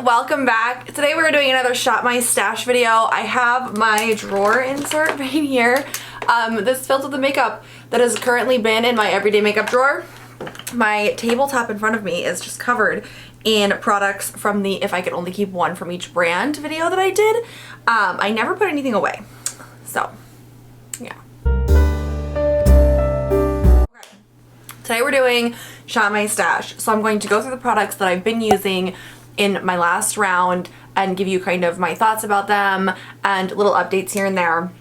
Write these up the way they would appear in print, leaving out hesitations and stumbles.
welcome back. Today we're doing another Shop My Stash video. I have my drawer insert right here. This is filled with the makeup that has currently been in my everyday makeup drawer. My tabletop in front of me is just covered in products from the If I Could Only Keep One from Each Brand video that I did. I never put anything away, so yeah. Today we're doing Shop My Stash, so I'm going to go through the products that I've been using in my last round and give you kind of my thoughts about them and little updates here and there.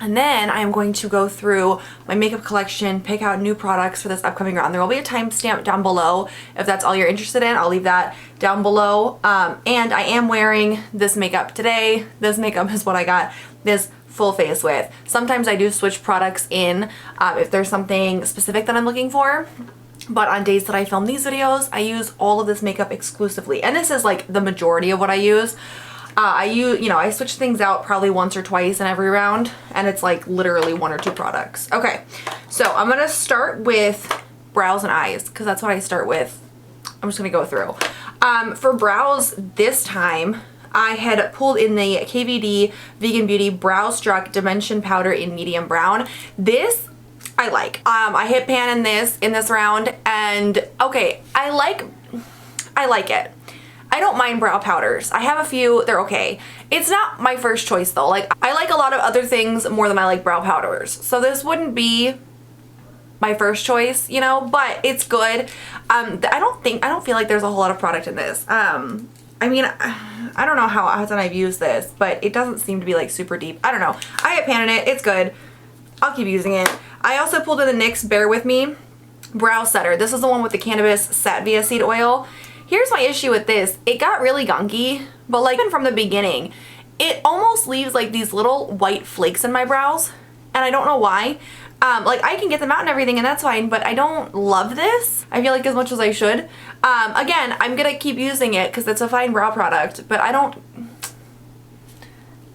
And then I'm going to go through my makeup collection, pick out new products for this upcoming round. There will be a timestamp down below if that's all you're interested in. I'll leave that down below. And I am wearing this makeup today. This makeup is what I got this full face with. Sometimes I do switch products in if there's something specific that I'm looking for. But on days that I film these videos, I use all of this makeup exclusively. And this is like the majority of what I use. I switch things out probably once or twice in every round, and it's like literally one or two products. Okay, so I'm gonna start with brows and eyes because that's what I start with. I'm just gonna go through. For brows this time, I had pulled in the KVD Vegan Beauty Brow Struck Dimension Powder in medium brown. This I like. I hit pan in this round, and okay, I like it. I don't mind brow powders. I have a few, they're okay. It's not my first choice though. Like, I like a lot of other things more than I like brow powders. So this wouldn't be my first choice, you know, but it's good. I don't feel like there's a whole lot of product in this. I mean, I don't know how often I've used this, but it doesn't seem to be like super deep. I don't know. I hit pan in it, it's good. I'll keep using it. I also pulled in the NYX Bear With Me Brow Setter. This is the one with the cannabis salvia seed oil. Here's my issue with this. It got really gunky, but like even from the beginning, it almost leaves like these little white flakes in my brows, and I don't know why. Like I can get them out and everything, and that's fine, but I don't love this. I feel like as much as I should. Again, I'm gonna keep using it because it's a fine brow product, but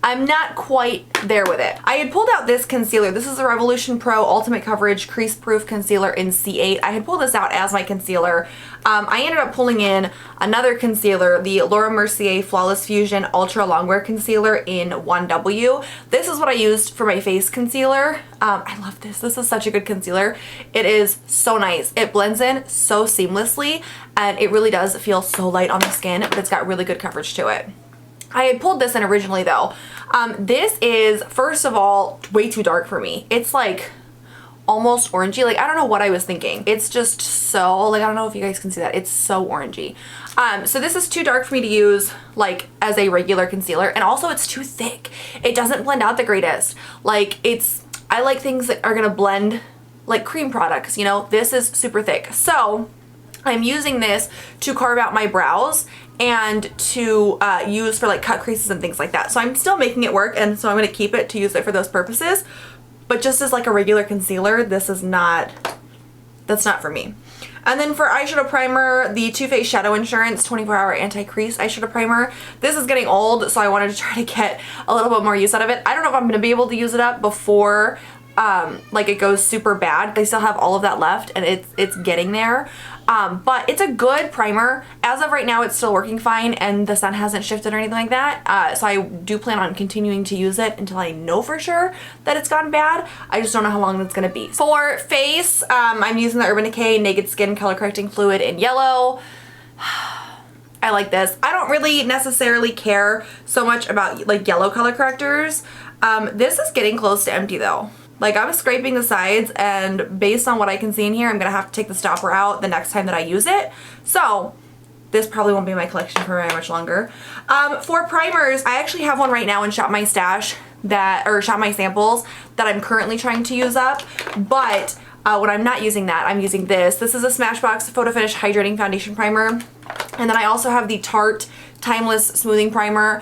I'm not quite there with it. I had pulled out this concealer. This is a Revolution Pro Ultimate Coverage Crease Proof Concealer in C8. I had pulled this out as my concealer. I ended up pulling in another concealer, the Laura Mercier Flawless Fusion Ultra Longwear Concealer in 1W. This is what I used for my face concealer. I love this. This is such a good concealer. It is so nice. It blends in so seamlessly, and it really does feel so light on the skin, but it's got really good coverage to it. I had pulled this in originally though. This is, first of all, way too dark for me. It's like almost orangey. Like, I don't know what I was thinking. It's just so, like, I don't know if you guys can see that. It's so orangey. So this is too dark for me to use like as a regular concealer, and also it's too thick. It doesn't blend out the greatest. Like, I like things that are gonna blend like cream products, you know? This is super thick. So I'm using this to carve out my brows and to use for like cut creases and things like that. So I'm still making it work, and so I'm going to keep it to use it for those purposes. But just as like a regular concealer, that's not for me. And then for eyeshadow primer, the Too Faced Shadow Insurance 24-Hour Anti-Crease Eyeshadow Primer. This is getting old, so I wanted to try to get a little bit more use out of it. I don't know if I'm going to be able to use it up before like it goes super bad. They still have all of that left, and it's getting there. But it's a good primer. As of right now, it's still working fine, and the sun hasn't shifted or anything like that. So I do plan on continuing to use it until I know for sure that it's gone bad. I just don't know how long that's gonna be. For face, I'm using the Urban Decay Naked Skin Color Correcting Fluid in yellow. I like this. I don't really necessarily care so much about like yellow color correctors. This is getting close to empty though. Like, I'm scraping the sides, and based on what I can see in here, I'm gonna have to take the stopper out the next time that I use it. So this probably won't be in my collection for very much longer. For primers, I actually have one right now in Shop My Stash or Shop My Samples that I'm currently trying to use up. But when I'm not using that, I'm using this. This is a Smashbox Photo Finish Hydrating Foundation Primer. And then I also have the Tarte Timeless Smoothing Primer.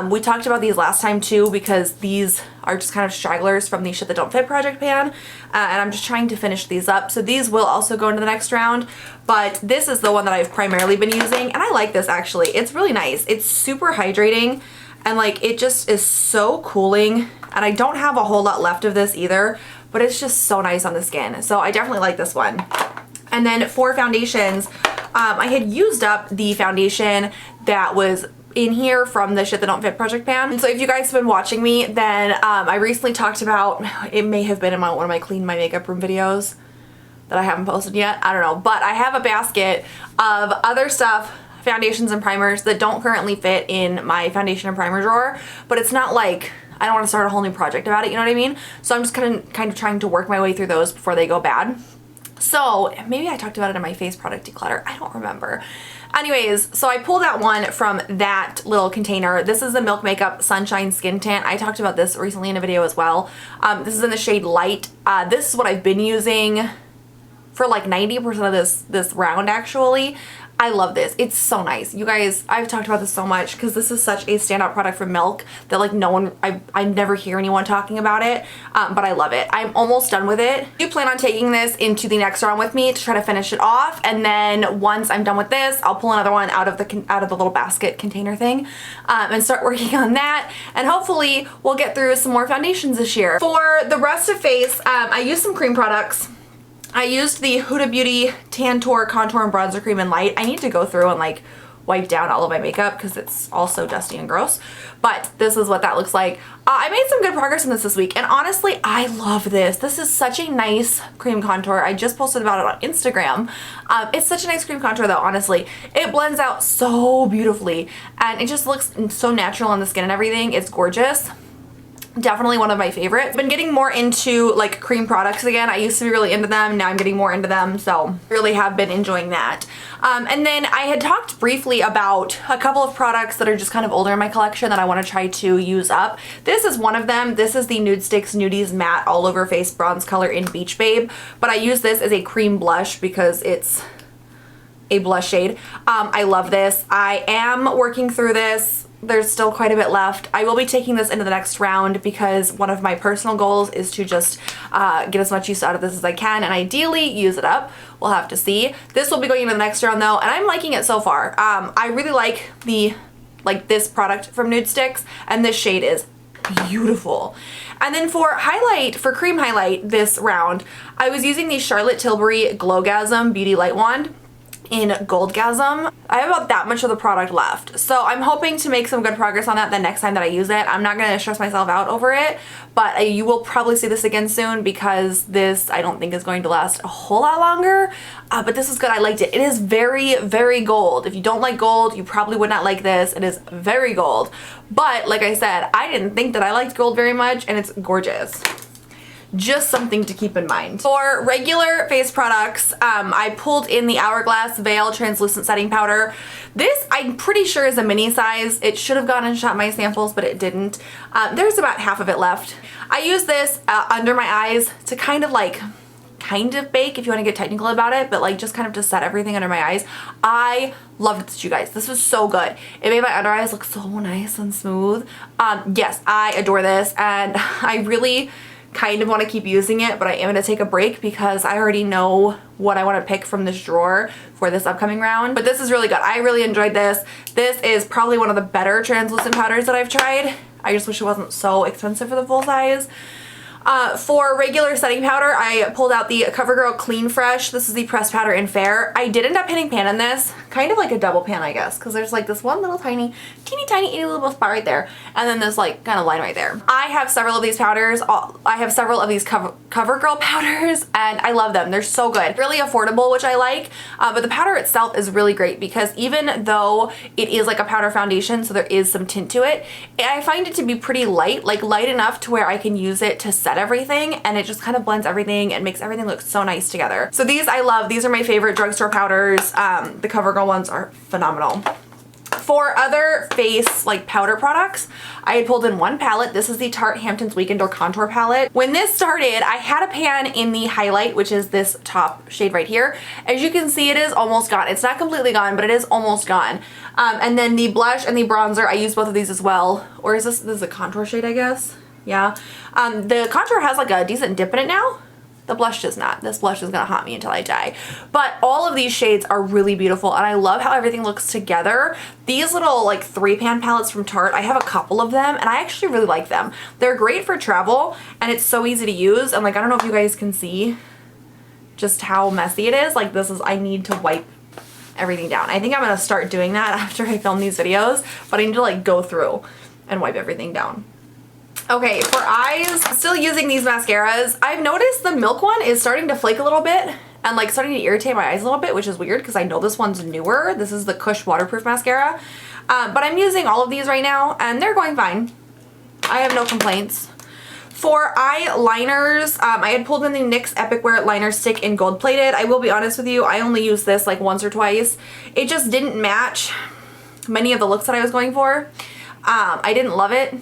We talked about these last time too, because these are just kind of stragglers from the Shit That Don't Fit project pan, and I'm just trying to finish these up. So these will also go into the next round, but this is the one that I've primarily been using, and I like this actually. It's really nice. It's super hydrating, and like it just is so cooling, and I don't have a whole lot left of this either, but it's just so nice on the skin. So I definitely like this one. And then for foundations, I had used up the foundation that was in here from the Shit That Don't Fit project pan. And so if you guys have been watching me, then I recently talked about, it may have been in one of my clean my makeup room videos that I haven't posted yet, I don't know, but I have a basket of other stuff, foundations and primers that don't currently fit in my foundation and primer drawer, but it's not like I don't want to start a whole new project about it, you know what I mean? So I'm just kind of trying to work my way through those before they go bad. So maybe I talked about it in my face product declutter, I don't remember. Anyways, so I pulled out one from that little container. This is the Milk Makeup Sunshine Skin Tint. I talked about this recently in a video as well. This is in the shade Light. This is what I've been using for like 90% of this round actually. I love this. It's so nice. You guys, I've talked about this so much because this is such a standout product from Milk that like no one, I never hear anyone talking about it, but I love it. I'm almost done with it. I do plan on taking this into the next round with me to try to finish it off, and then once I'm done with this, I'll pull another one out of the little basket container thing and start working on that, and hopefully we'll get through some more foundations this year. For the rest of face, I used some cream products. I used the Huda Beauty Tantour Contour and Bronzer Cream in Light. I need to go through and like wipe down all of my makeup because it's all so dusty and gross. But this is what that looks like. I made some good progress in this week, and honestly, I love this. This is such a nice cream contour. I just posted about it on Instagram. It's such a nice cream contour though, honestly. It blends out so beautifully, and it just looks so natural on the skin and everything. It's gorgeous. Definitely one of my favorites. I've been getting more into like cream products again. I used to be really into them. Now I'm getting more into them. So really have been enjoying that. And then I had talked briefly about a couple of products that are just kind of older in my collection that I want to try to use up. This is one of them. This is the Nude Sticks Nudies Matte All Over Face Bronze Color in Beach Babe. But I use this as a cream blush because it's a blush shade. I love this. I am working through this. There's still quite a bit left. I will be taking this into the next round because one of my personal goals is to just get as much use out of this as I can and ideally use it up. We'll have to see. This will be going into the next round though, and I'm liking it so far. I really like this product from Nude Sticks, and this shade is beautiful. And then for highlight, for cream highlight this round, I was using the Charlotte Tilbury Glowgasm Beauty Light Wand in Goldgasm. I have about that much of the product left, so I'm hoping to make some good progress on that the next time that I use it. I'm not going to stress myself out over it, but you will probably see this again soon because this I don't think is going to last a whole lot longer, but this is good. I liked it. It is very, very gold. If you don't like gold, you probably would not like this. It is very gold, but like I said, I didn't think that I liked gold very much, and it's gorgeous. Just something to keep in mind. For regular face products, I pulled in the Hourglass Veil Translucent Setting Powder. This, I'm pretty sure, is a mini size. It should have gone and shot my samples, but it didn't. There's about half of it left. I use this under my eyes to kind of bake, if you want to get technical about it, but like just kind of to set everything under my eyes. I loved this, you guys. This was so good. It made my under eyes look so nice and smooth. Yes, I adore this, and I really kind of want to keep using it, but I am going to take a break because I already know what I want to pick from this drawer for this upcoming round. But this is really good. I really enjoyed this. This is probably one of the better translucent powders that I've tried. I just wish it wasn't so expensive for the full size. For regular setting powder, I pulled out the CoverGirl Clean Fresh. This is the pressed powder in Fair. I did end up hitting pan in this, kind of like a double pan, I guess, because there's like this one little tiny, teeny tiny, itty little spot right there, and then this like kind of line right there. I have several of these powders. I have several of these CoverGirl powders, and I love them. They're so good. Really affordable, which I like, but the powder itself is really great because even though it is like a powder foundation, so there is some tint to it, I find it to be pretty light, like light enough to where I can use it to set everything, and it just kind of blends everything and makes everything look so nice together. So these I love. These are my favorite drugstore powders. The CoverGirl ones are phenomenal. For other face like powder products, I had pulled in one palette. This is the Tarte Hampton's Weekend Door Contour Palette. When this started, I had a pan in the highlight, which is this top shade right here. As you can see, it is almost gone. It's not completely gone, but it is almost gone. And then the blush and the bronzer, I use both of these as well. Or is this is a contour shade, I guess? Yeah. The contour has like a decent dip in it now. The blush does not. This blush is gonna haunt me until I die. But all of these shades are really beautiful, and I love how everything looks together. These little like 3-pan palettes from Tarte, I have a couple of them, and I actually really like them. They're great for travel, and it's so easy to use. And like, I don't know if you guys can see just how messy it is. Like, this is, I need to wipe everything down. I think I'm gonna start doing that after I film these videos, but I need to like go through and wipe everything down. Okay, for eyes, still using these mascaras. I've noticed the Milk one is starting to flake a little bit and like starting to irritate my eyes a little bit, which is weird because I know this one's newer. This is the Kush Waterproof Mascara. But I'm using all of these right now and they're going fine. I have no complaints. For eyeliners, I had pulled in the NYX Epic Wear Liner Stick in gold plated. I will be honest with you, I only used this like once or twice. It just didn't match many of the looks that I was going for. I didn't love it.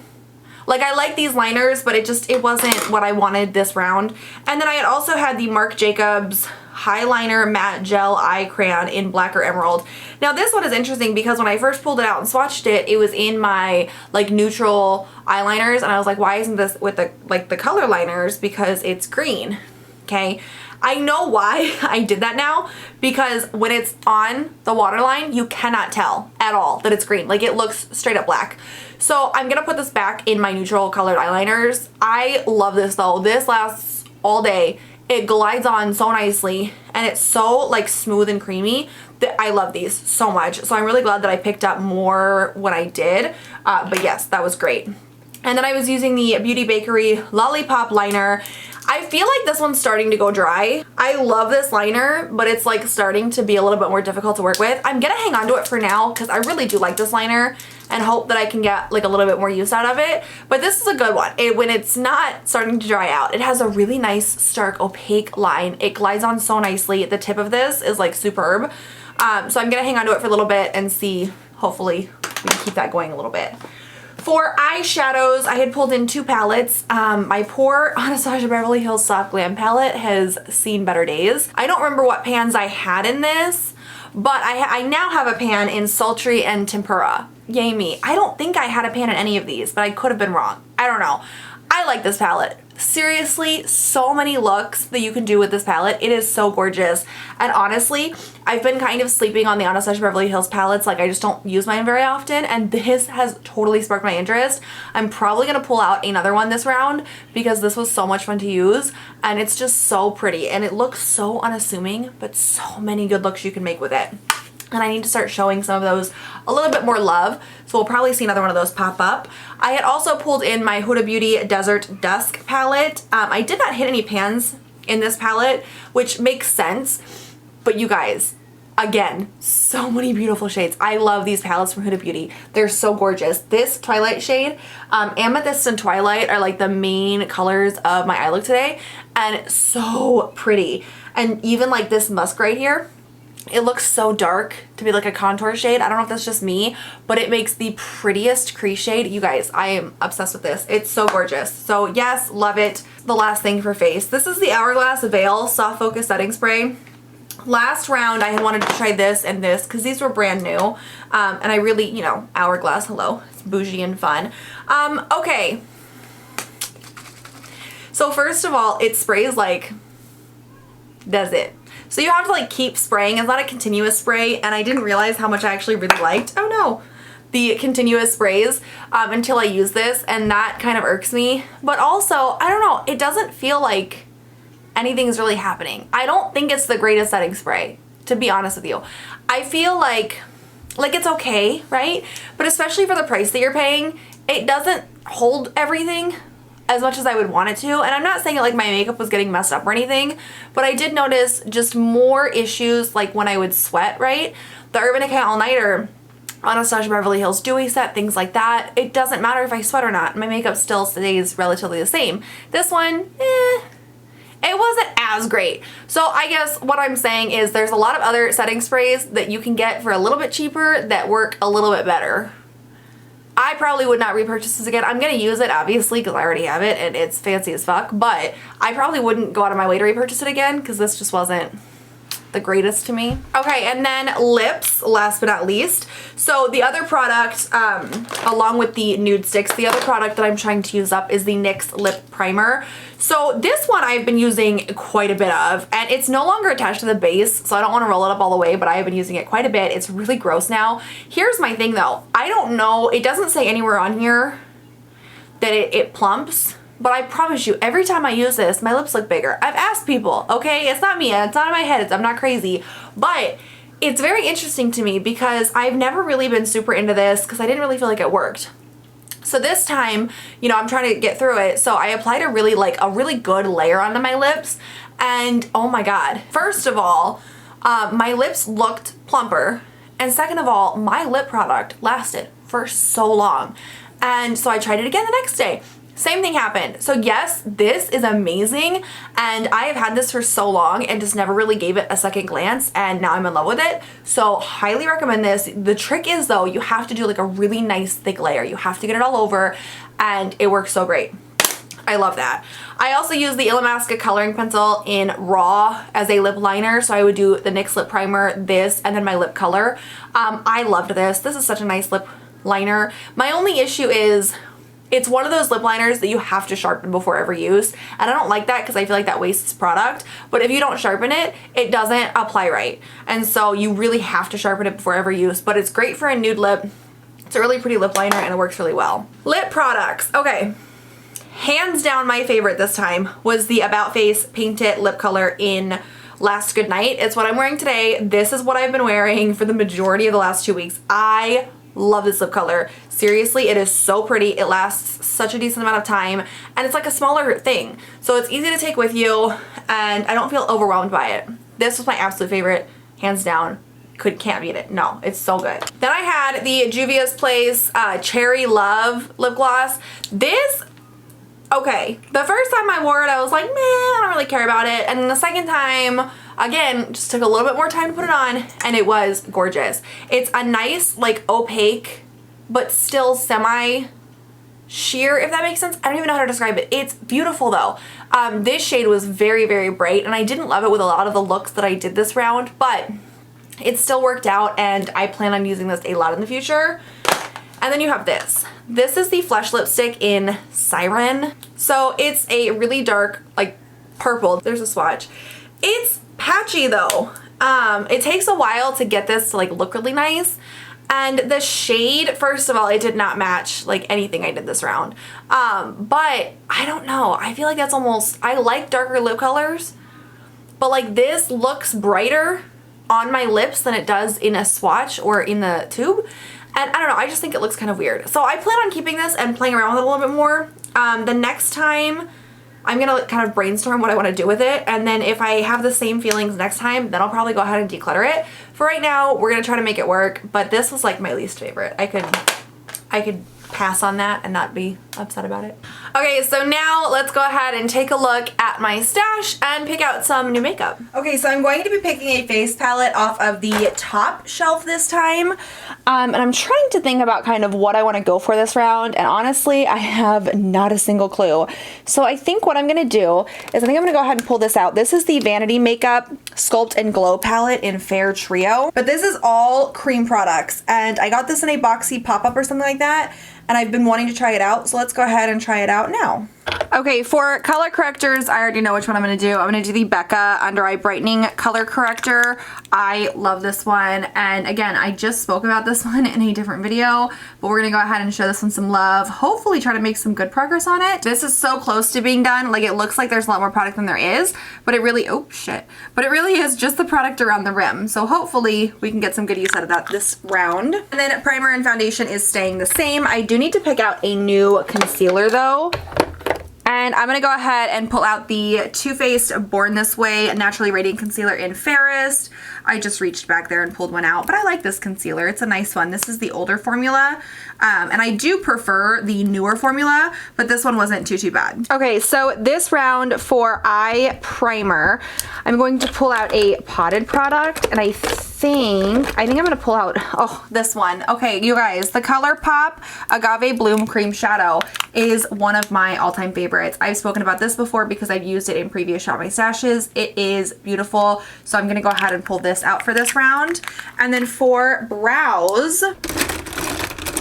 Like, I like these liners, but it wasn't what I wanted this round. And then I had also had the Marc Jacobs Highliner Matte Gel Eye Crayon in Blacker Emerald. Now this one is interesting because when I first pulled it out and swatched it, it was in my like neutral eyeliners, and I was like, why isn't this with the like the color liners? Because it's green. Okay. I know why I did that now, because when it's on the waterline, you cannot tell at all that it's green. Like, it looks straight up black. So I'm gonna put this back in my neutral colored eyeliners. I love this though. This lasts all day. It glides on so nicely and it's so like smooth and creamy that I love these so much. So I'm really glad that I picked up more when I did. But yes, that was great. And then I was using the Beauty Bakerie Lollipop liner. I feel like this one's starting to go dry. I love this liner, but it's like starting to be a little bit more difficult to work with. I'm gonna hang on to it for now because I really do like this liner and hope that I can get like a little bit more use out of it. But this is a good one. When it's not starting to dry out, it has a really nice, stark, opaque line. It glides on so nicely. The tip of this is like superb. So I'm gonna hang on to it for a little bit and see, hopefully we can keep that going a little bit. For eyeshadows, I had pulled in 2 palettes. My poor Anastasia Beverly Hills Soft Glam palette has seen better days. I don't remember what pans I had in this, but I now have a pan in Sultry and Tempura. Yay me. I don't think I had a pan in any of these, but I could have been wrong. I don't know. I like this palette. Seriously, so many looks that you can do with this palette. It is so gorgeous. And honestly, I've been kind of sleeping on the Anastasia Beverly Hills palettes. Like, I just don't use mine very often, and this has totally sparked my interest. I'm probably gonna pull out another one this round because this was so much fun to use, and it's just so pretty, and it looks so unassuming, but so many good looks you can make with it. And I need to start showing some of those a little bit more love. So we'll probably see another one of those pop up. I had also pulled in my Huda Beauty Desert Dusk palette. I did not hit any pans in this palette, which makes sense. But you guys, again, so many beautiful shades. I love these palettes from Huda Beauty. They're so gorgeous. This Twilight shade, Amethyst and Twilight are like the main colors of my eye look today. And so pretty. And even like this musk right here, it looks so dark to be like a contour shade. I don't know if that's just me, but it makes the prettiest crease shade. You guys, I am obsessed with this. It's so gorgeous. So yes, love it. The last thing for face. This is the Hourglass Veil Soft Focus Setting Spray. Last round, I had wanted to try this and this because these were brand new. And I really, you know, Hourglass, hello. It's bougie and fun. Okay. So first of all, it sprays like, does it? So you have to like keep spraying. It's not a continuous spray, and I didn't realize how much I actually really liked, oh no, the continuous sprays until I use this, and that kind of irks me. But also, I don't know, it doesn't feel like anything's really happening. I don't think it's the greatest setting spray, to be honest with you. I feel like it's okay, right? But especially for the price that you're paying, it doesn't hold everything as much as I would want it to. And I'm not saying like my makeup was getting messed up or anything, but I did notice just more issues like when I would sweat, right? The Urban Decay All Nighter, Anastasia Beverly Hills Dewy Set, things like that. It doesn't matter if I sweat or not. My makeup still stays relatively the same. This one, it wasn't as great. So I guess what I'm saying is there's a lot of other setting sprays that you can get for a little bit cheaper that work a little bit better. I probably would not repurchase this again. I'm going to use it, obviously, because I already have it and it's fancy as fuck, but I probably wouldn't go out of my way to repurchase it again because this just wasn't the greatest to me. Okay, and then lips, last but not least. So the other product, along with the nude sticks, the other product that I'm trying to use up is the NYX Lip Primer. So this one I've been using quite a bit of, and it's no longer attached to the base, so I don't want to roll it up all the way, but I have been using it quite a bit. It's really gross now. Here's my thing though. I don't know, it doesn't say anywhere on here that it plumps. But I promise you, every time I use this, my lips look bigger. I've asked people, okay? It's not me. It's not in my head. I'm not crazy. But it's very interesting to me because I've never really been super into this because I didn't really feel like it worked. So this time, you know, I'm trying to get through it. So I applied a really good layer onto my lips, and oh my God. First of all, my lips looked plumper, and second of all, my lip product lasted for so long. And so I tried it again the next day. Same thing happened. So yes, this is amazing, and I have had this for so long and just never really gave it a second glance, and now I'm in love with it. So highly recommend this. The trick is though, you have to do like a really nice thick layer. You have to get it all over, and it works so great. I love that. I also use the Illamasqua coloring pencil in Raw as a lip liner. So I would do the NYX lip primer, this, and then my lip color. I loved this. This is such a nice lip liner. My only issue is it's one of those lip liners that you have to sharpen before every use, and I don't like that because I feel like that wastes product. But if you don't sharpen it, it doesn't apply right, and so you really have to sharpen it before every use. But it's great for a nude lip. It's a really pretty lip liner and it works really well. Lip products. Okay, hands down my favorite this time was the About Face Paint It lip color in Last Goodnight. It's what I'm wearing today. This is what I've been wearing for the majority of the last 2 weeks. I love this lip color. Seriously, it is so pretty. It lasts such a decent amount of time, and it's like a smaller thing, so it's easy to take with you, and I don't feel overwhelmed by it. This was my absolute favorite, hands down. Can't beat it. No, it's so good. Then I had the Juvia's Place Cherry Love lip gloss. This, okay, the first time I wore it, I was like, man, I don't really care about it, and then the second time, again, just took a little bit more time to put it on, and it was gorgeous. It's a nice, like, opaque, but still semi-sheer, if that makes sense. I don't even know how to describe it. It's beautiful, though. This shade was very, very bright, and I didn't love it with a lot of the looks that I did this round, but it still worked out, and I plan on using this a lot in the future. And then you have this. This is the Flesh Lipstick in Siren. So it's a really dark, like, purple. There's a swatch. It's patchy though. It takes a while to get this to like look really nice, and the shade, first of all, it did not match like anything I did this round, but I don't know, I feel like that's almost, I like darker lip colors, but like this looks brighter on my lips than it does in a swatch or in the tube, and I don't know, I just think it looks kind of weird. So I plan on keeping this and playing around with it a little bit more. The next time I'm gonna kind of brainstorm what I want to do with it, and then if I have the same feelings next time, then I'll probably go ahead and declutter it. For right now, we're gonna try to make it work, but this was like my least favorite. I could pass on that and not be upset about it. Okay, so now let's go ahead and take a look at my stash and pick out some new makeup. Okay, so I'm going to be picking a face palette off of the top shelf this time. And I'm trying to think about kind of what I want to go for this round, and honestly, I have not a single clue. So I think what I'm going to do is I'm going to go ahead and pull this out. This is the Vanity Makeup Sculpt and Glow palette in Fair Trio, but this is all cream products, and I got this in a boxy pop-up or something like that, and I've been wanting to try it out, so let's go ahead and try it out now. Okay, for color correctors, I already know which one I'm going to do. I'm going to do the Becca Under Eye Brightening Color Corrector. I love this one, and again, I just spoke about this one in a different video, but we're going to go ahead and show this one some love. Hopefully try to make some good progress on it. This is so close to being done. Like, it looks like there's a lot more product than there is, but it really, oh shit, but it really is just the product around the rim. So hopefully we can get some good use out of that this round. And then primer and foundation is staying the same. I do need to pick out a new concealer though. And I'm going to go ahead and pull out the Too Faced Born This Way Naturally Radiant Concealer in Fairest. I just reached back there and pulled one out, but I like this concealer. It's a nice one. This is the older formula, and I do prefer the newer formula, but this one wasn't too bad. Okay, so this round for eye primer, I'm going to pull out a potted product, and I think I'm going to pull out, oh, this one. Okay, you guys, the ColourPop Agave Bloom Cream Shadow is one of my all-time favorites. I've spoken about this before because I've used it in previous Shop My Stashes. It is beautiful, so I'm going to go ahead and pull this out for this round. And then for brows,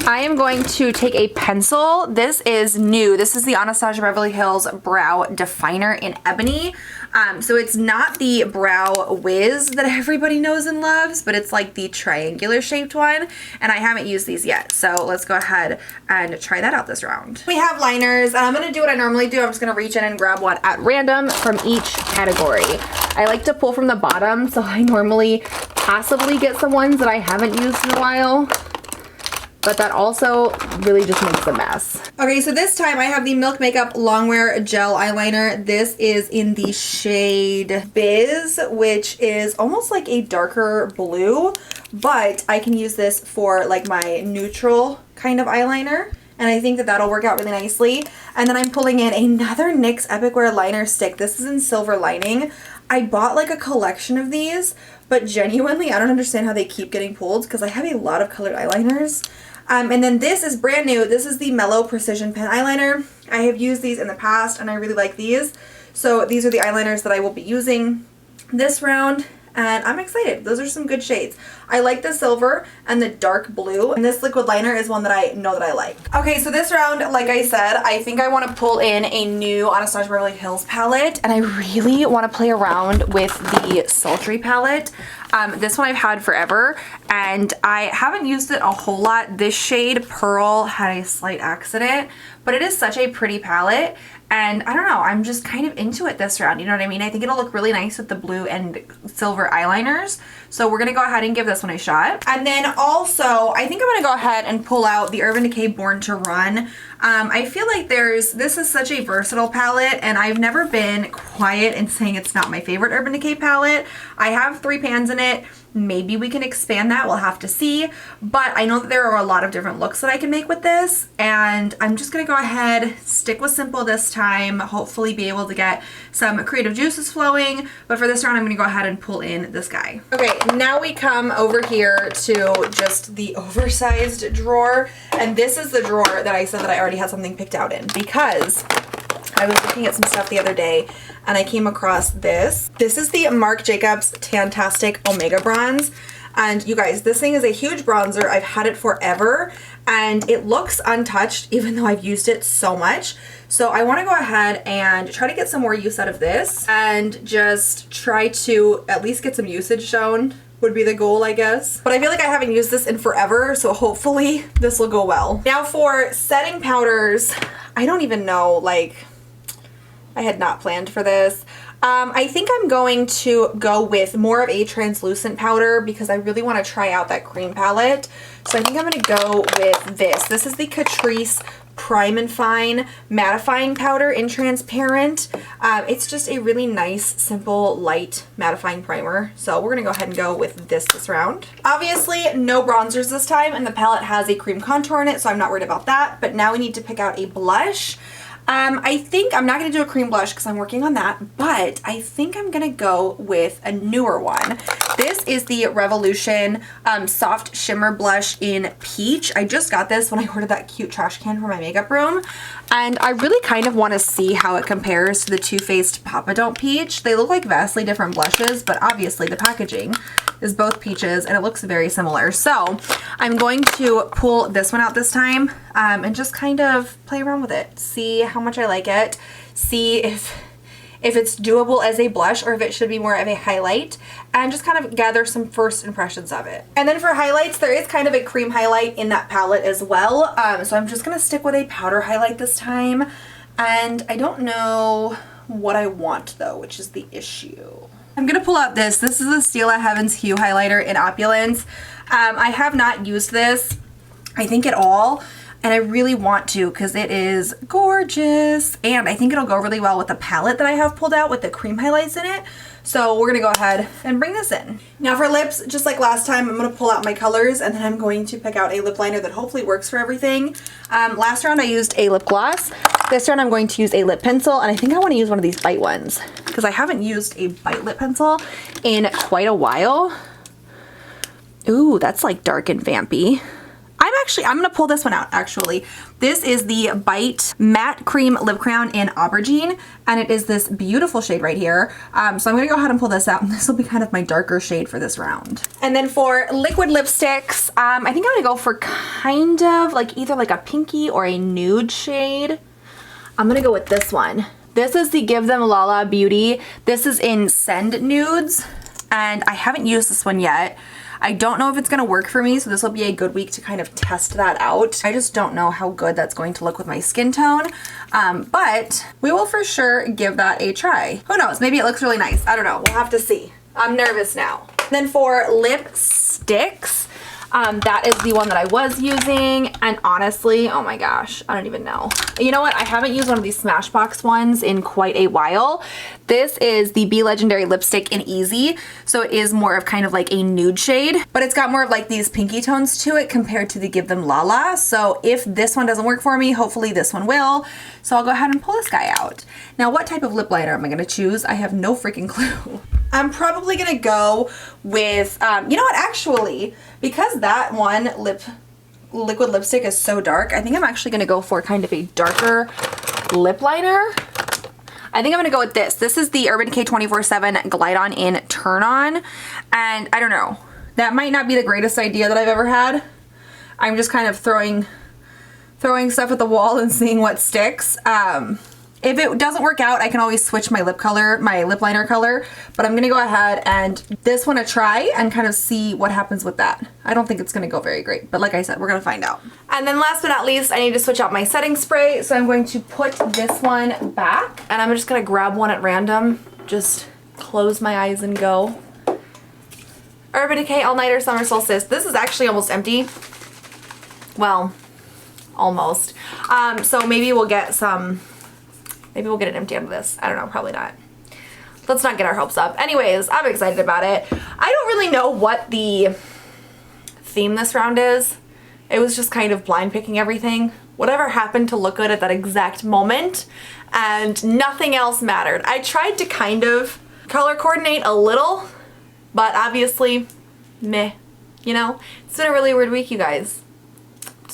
I am going to take a pencil. This is new. This is the Anastasia Beverly Hills Brow Definer in Ebony. So it's not the Brow Wiz that everybody knows and loves, but it's like the triangular shaped one. And I haven't used these yet. So let's go ahead and try that out this round. We have liners. I'm going to do what I normally do. I'm just going to reach in and grab one at random from each category. I like to pull from the bottom, so I normally possibly get some ones that I haven't used in a while. But that also really just makes a mess. Okay, so this time I have the Milk Makeup Longwear Gel Eyeliner. This is in the shade Biz, which is almost like a darker blue, but I can use this for like my neutral kind of eyeliner. And I think that that'll work out really nicely. And then I'm pulling in another NYX Epic Wear Liner Stick. This is in Silver Lining. I bought like a collection of these, but genuinely I don't understand how they keep getting pulled because I have a lot of colored eyeliners. And then this is brand new. This is the Mellow Precision Pen Eyeliner. I have used these in the past and I really like these. So these are the eyeliners that I will be using this round. And I'm excited. Those are some good shades. I like the silver and the dark blue. And this liquid liner is one that I know that I like. Okay, so this round, like I said, I think I want to pull in a new Anastasia Beverly Hills palette. And I really want to play around with the Sultry palette. This one I've had forever. And I haven't used it a whole lot. This shade, Pearl, had a slight accident. But it is such a pretty palette. And I don't know, I'm just kind of into it this round, you know what I mean? I think it'll look really nice with the blue and silver eyeliners. So we're going to go ahead and give this one a shot. And then also, I think I'm going to go ahead and pull out the Urban Decay Born to Run. I feel like this is such a versatile palette, and I've never been quiet in saying it's not my favorite Urban Decay palette. I have 3 pans in it. Maybe we can expand that, we'll have to see. But I know that there are a lot of different looks that I can make with this, and I'm just gonna go ahead, stick with simple this time, hopefully be able to get some creative juices flowing. But for this round, I'm gonna go ahead and pull in this guy. Okay, now we come over here to just the oversized drawer, and this is the drawer that I said that I already had something picked out in, because I was looking at some stuff the other day and I came across this. This is the Marc Jacobs Tantastic Omega Bronze. And you guys, this thing is a huge bronzer. I've had it forever and it looks untouched even though I've used it so much. So I want to go ahead and try to get some more use out of this and just try to at least get some usage shown would be the goal, I guess. But I feel like I haven't used this in forever, so hopefully this will go well. Now for setting powders, I don't even know, like, I had not planned for this. I think I'm going to go with more of a translucent powder because I really want to try out that cream palette. So I think I'm going to go with this. This is the Catrice Prime and Fine mattifying powder in transparent. It's just a really nice, simple, light mattifying primer. So we're going to go ahead and go with this round. Obviously, no bronzers this time, and the palette has a cream contour in it, so I'm not worried about that. But now we need to pick out a blush. I think I'm not going to do a cream blush because I'm working on that, but I think I'm going to go with a newer one. This is the Revolution Soft Shimmer Blush in Peach. I just got this when I ordered that cute trash can for my makeup room, and I really kind of want to see how it compares to the Too Faced Papa Don't Peach. They look like vastly different blushes, but obviously the packaging is both peaches and it looks very similar. So I'm going to pull this one out this time and just kind of play around with it. See how much I like it. See if it's doable as a blush or if it should be more of a highlight, and just kind of gather some first impressions of it. And then for highlights, there is kind of a cream highlight in that palette as well. So I'm just going to stick with a powder highlight this time. And I don't know what I want though, which is the issue. I'm going to pull out this. This is the Stila Heaven's Hue highlighter in Opulence. I have not used this, I think, at all. And I really want to because it is gorgeous. And I think it'll go really well with the palette that I have pulled out with the cream highlights in it. So we're going to go ahead and bring this in. Now for lips, just like last time, I'm going to pull out my colors and then I'm going to pick out a lip liner that hopefully works for everything. Last round I used a lip gloss. This round I'm going to use a lip pencil, and I think I want to use one of these bite ones because I haven't used a bite lip pencil in quite a while. Ooh, that's like dark and vampy. I I'm gonna pull this one out actually. This is the Bite Matte Cream Lip Crayon in Aubergine, and it is this beautiful shade right here. So I'm gonna go ahead and pull this out, and this will be kind of my darker shade for this round. And then for liquid lipsticks, I think I'm gonna go for kind of like either like a pinky or a nude shade. I'm gonna go with this one. This is the Give Them Lala Beauty. This is in Send Nudes, and I haven't used this one yet. I don't know if it's gonna work for me, so this will be a good week to kind of test that out. I just don't know how good that's going to look with my skin tone, but we will for sure give that a try. Who knows, maybe it looks really nice. I don't know, we'll have to see. I'm nervous now. Then for lipsticks, that is the one that I was using, and honestly, oh my gosh, I don't even know. You know what? I haven't used one of these Smashbox ones in quite a while. This is the Be Legendary lipstick in Easy, so it is more of kind of like a nude shade, but it's got more of like these pinky tones to it compared to the Give Them Lala. So if this one doesn't work for me, hopefully this one will. So I'll go ahead and pull this guy out. Now, what type of lip liner am I gonna choose? I have no freaking clue. I'm probably gonna go with, you know what, actually, because that one liquid lipstick is so dark, I think I'm actually gonna go for kind of a darker lip liner. I think I'm gonna go with this. This is the Urban Decay 24/7 Glide On in Turn On, and I don't know, that might not be the greatest idea that I've ever had. I'm just kind of throwing stuff at the wall and seeing what sticks. If it doesn't work out, I can always switch my lip color, my lip liner color, but I'm gonna go ahead and this one a try and kind of see what happens with that. I don't think it's gonna go very great, but like I said, we're gonna find out. And then last but not least, I need to switch out my setting spray, so I'm going to put this one back, and I'm just gonna grab one at random, just close my eyes and go. Urban Decay All Nighter Summer Solstice. This is actually almost empty. Well, almost. So maybe we'll get some... Maybe we'll get it empty out of this. I don't know, probably not. Let's not get our hopes up. Anyways, I'm excited about it. I don't really know what the theme this round is. It was just kind of blind picking everything. Whatever happened to look good at that exact moment, and nothing else mattered. I tried to kind of color coordinate a little, but obviously, meh. You know? It's been a really weird week, you guys.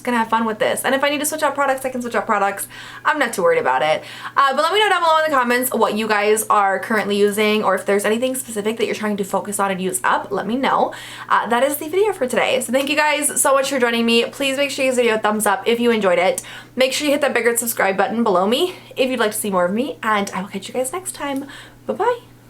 Gonna have fun with this, and if I need to switch out products, I can switch out products. I'm not too worried about it, but let me know down below in the comments what you guys are currently using, or if there's anything specific that you're trying to focus on and use up, let me know. That is the video for today, so thank you guys so much for joining me. Please make sure you give this video a thumbs up if you enjoyed it. Make sure you hit that bigger subscribe button below me if you'd like to see more of me, and I will catch you guys next time. Bye bye.